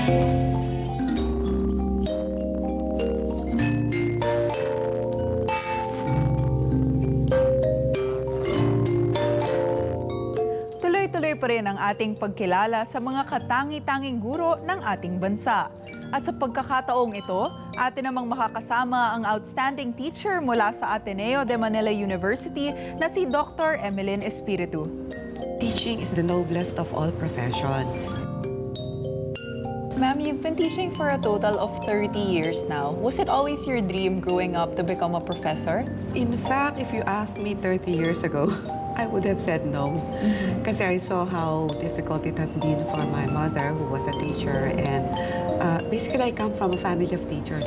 Tuloy-tuloy pa rin ang ating pagkilala sa mga katangi-tanging guro ng ating bansa. At sa pagkakataong ito, atin namang makakasama ang outstanding teacher mula sa Ateneo de Manila University na si Dr. Emilyn Espiritu. Teaching is the noblest of all professions. Ma'am, you've been teaching for a total of 30 years now. Was it always your dream growing up to become a professor? In fact, if you asked me 30 years ago, I would have said no. Kasi I saw how difficult it has been for my mother, who was a teacher. And basically, I come from a family of teachers.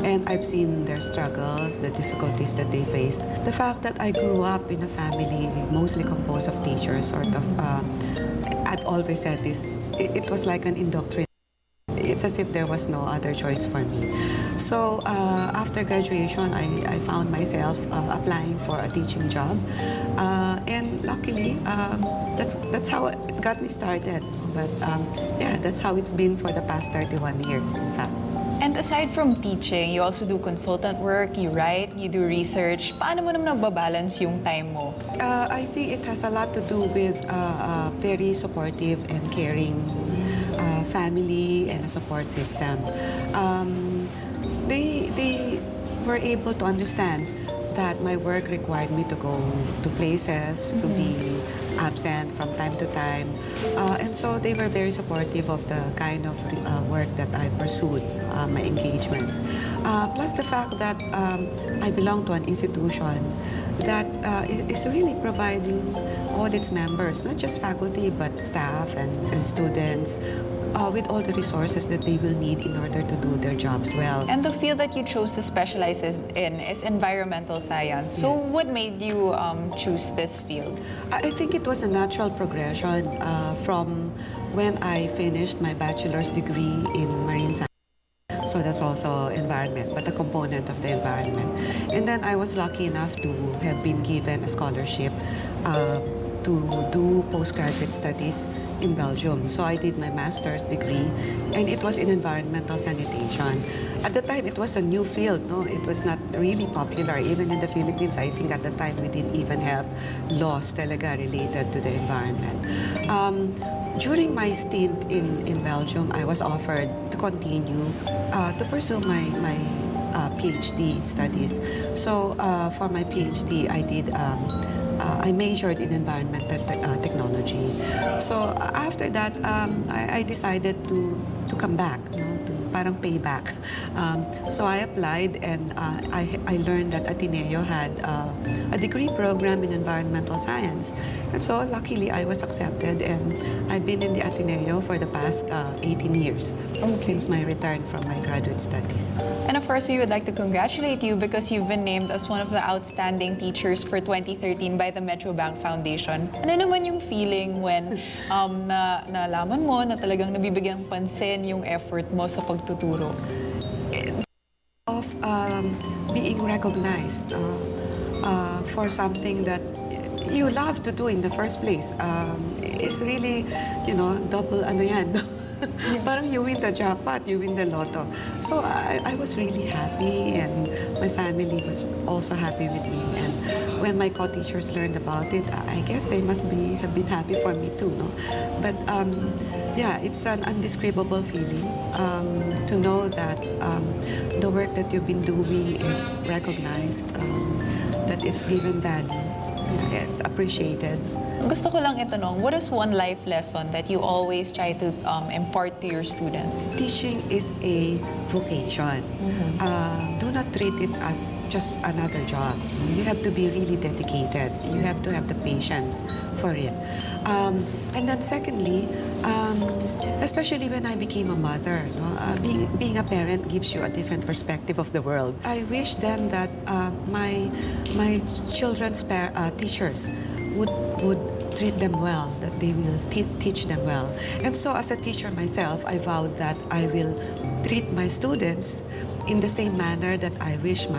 And I've seen their struggles, the difficulties that they faced. The fact that I grew up in a family mostly composed of teachers, I've always said this, it was like an indoctrination. It's as if there was no other choice for me. So after graduation, I found myself applying for a teaching job. And luckily, that's how it got me started. But yeah, that's how it's been for the past 31 years, in fact. And aside from teaching, you also do consultant work, you write, you do research. Paano mo naman nagbabalance yung time mo? I think it has a lot to do with a very supportive and caring family and a support system. They were able to understand that my work required me to go to places, to be absent from time to time. And so they were very supportive of the kind of work that I pursued, my engagements. Plus the fact that I belong to an institution that is really providing all its members, not just faculty, but staff and students, with all the resources that they will need in order to do their jobs well. And the field that you chose to specialize in is environmental science. So Yes. what made you choose this field? I think it was a natural progression from when I finished my bachelor's degree in marine science. So that's also environment, but a component of the environment. And then I was lucky enough to have been given a scholarship to do postgraduate studies in Belgium. So I did my master's degree, and it was in environmental sanitation. At the time, it was a new field. No, it was not really popular. Even in the Philippines, I think at the time we didn't even have laws talaga related to the environment. During my stint in Belgium, I was offered to continue to pursue my PhD studies. So for my PhD, I majored in environmental technology. So after that, I decided to come back, to parang payback. So I applied, and I learned that Ateneo had a degree program in environmental science. And so luckily I was accepted, and I've been in the Ateneo for the past 18 years since my return from my graduate studies. And of course, we would like to congratulate you because you've been named as one of the outstanding teachers for 2013 by the Metro Bank Foundation. Ano naman yung feeling when nalaman mo na talagang nabibigyan pansin yung effort mo sa pagtuturo? Of being recognized for something that you love to do in the first place is really, double ano yan. Parang you win the jackpot, you win the lotto. So I was really happy, and my family was also happy with me. And when my co-teachers learned about it, I guess they must have been happy for me too, no? But yeah, it's an undescribable feeling to know that the work that you've been doing is recognized, that it's given value, it's appreciated. Gusto ko lang itanong, what is one life lesson that you always try to impart to your student? Teaching is a vocation. Do not treat it as just another job. You have to be really dedicated. You have to have the patience for it. And then secondly, especially when I became a mother, being a parent gives you a different perspective of the world. I wish then that my children's teachers would treat them well, that they will teach them well. And so as a teacher myself, I vowed that I will treat my students in the same manner that I wish my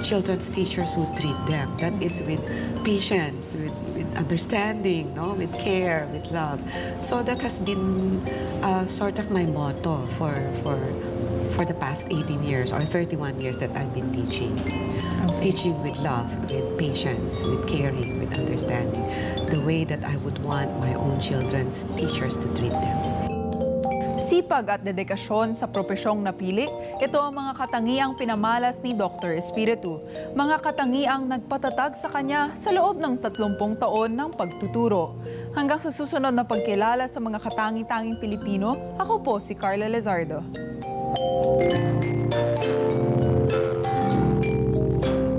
children's teachers would treat them. That is with patience, with understanding, no? With care, with love. So that has been sort of my motto for the past 18 years or 31 years that I've been teaching. Teaching with love, with patience, with caring, with understanding. The way that I would want my own children's teachers to treat them. Sipag at dedikasyon sa propesyong napili, ito ang mga katangiang pinamalas ni Dr. Espiritu. Mga katangiang nagpatatag sa kanya sa loob ng 30 taon ng pagtuturo. Hanggang sa susunod na pagkilala sa mga katangi-tanging Pilipino, ako po si Carla Lizardo.